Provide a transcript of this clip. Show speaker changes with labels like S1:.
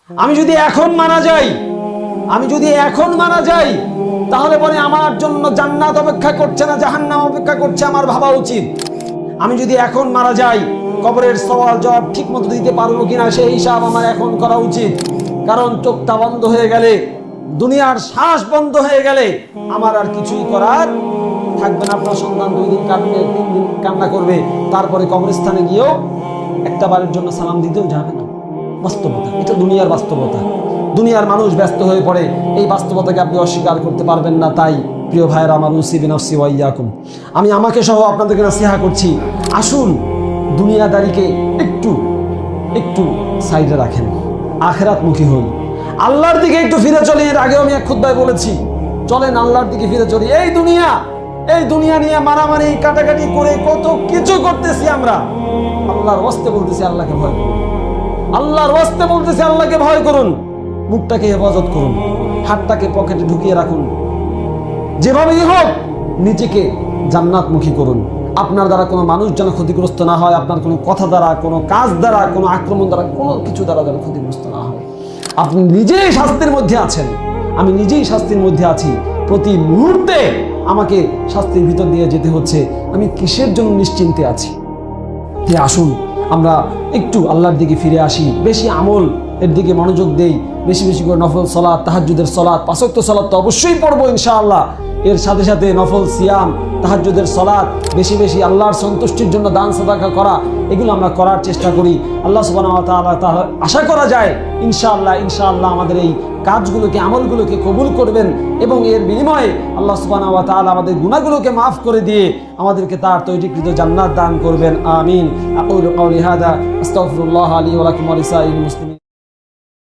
S1: আমি যদি এখন মারা যাই তাহলে পরে আমার জন্য জান্নাত অপেক্ষা করছে না জাহান্নাম অপেক্ষা করছে, আমার ভাবা উচিত। আমি যদি এখন মারা যাই, কবরের সওয়াল জবাব ঠিক মতো দিতে পারবো কিনা সেই হিসাব আমার এখন করা উচিত। কারণ চোখটা বন্ধ হয়ে গেলে, দুনিয়ার শ্বাস বন্ধ হয়ে গেলে আমার আর কিছুই করার থাকবে না। আপনার সন্তান 2 দিন কাঁদবে, 3 দিন কান্না করবে, তারপরে কবরস্থানে গিয়েও একটা বারের জন্য সালাম দিতেও যাবে না। বাস্তবতা, এটা দুনিয়ার বাস্তবতা। দুনিয়ার মানুষ ব্যস্ত হয়ে পড়ে, এই বাস্তবতাকে আপনি অস্বীকার করতে পারবেন না। তাই প্রিয় ভাইয়েরা আমার, উসি বিনাফসি ওয়া ইয়াকুম, আমি আমাকে সহ আপনাদেরকে নসিহা করছি, আসুন দুনিয়াদারিকে একটু সাইডে রাখেন, আখিরাতমুখী হন, আল্লাহর দিকে একটু ফিরে চলি। এর আগেও আমি এক খুতবায় বলেছি, চলেন আল্লাহর দিকে ফিরে চলি। এই দুনিয়া নিয়ে মারামারি কাটাকাটি করে কত কিছু করতেছি আমরা। আল্লাহর ওয়াস্তে বলতেছি, আল্লাহকে ভয় করুন। আল্লাহর ওয়াস্তে বলতেছি, আল্লাহকে ভয় করুন। মুখটাকে হেফাজত করুন, হাতটাকে পকেটে ঢুকিয়ে রাখুন। যেভাবেই হোক নিজেকে জান্নাতমুখী করুন। আপনার দ্বারা কোনো মানুষ যেন ক্ষতিগ্রস্ত না হয়, আপনার কোনো কথা দ্বারা, কোনো কাজ দ্বারা, কোনো আক্রমণ দ্বারা, কোনো কিছু দ্বারা যেন ক্ষতিগ্রস্ত না হয়। আপনি নিজেই শাস্তির মধ্যে আছেন, আমি নিজেই শাস্তির মধ্যে আছি। প্রতি মুহূর্তে আমাকে শাস্তির ভিতর দিয়ে যেতে হচ্ছে। আমি কিসের জন্য নিশ্চিন্তে আছি? আসুন আমরা একটু আল্লাহর দিকে ফিরে আসি, বেশি আমল এর দিকে মনোযোগ দেই, বেশি বেশি করে নফল সালাত, তাহাজ্জুদের সালাত, 5 ওয়াক্ত সালাত তো অবশ্যই পড়বো ইনশাআল্লাহ। এর সাথে সাথে নফল সিয়াম, তাহাজ্জুদের সালাত, বেশি বেশি আল্লাহর সন্তুষ্টির জন্য দান সাদাকা করা, এগুলো আমরা করার চেষ্টা করি। আল্লাহ সুবহানাহু ওয়া তাআলা আশা করা যায় ইনশাআল্লাহ আমাদের এই কাজগুলোকে, আমলগুলোকে কবুল করবেন এবং এর বিনিময়ে আল্লাহ সুবহানাহু ওয়া তাআলা আমাদের গুনাহগুলোকে মাফ করে দিয়ে আমাদেরকে তার তৈরিকৃত জান্নাত দান করবেন। আমিন। আকুলু কাওলি হাদা আস্তাগফিরুল্লাহ লি ওয়া লাকুম ওয়া লিসাইরিল মুসলিমিন।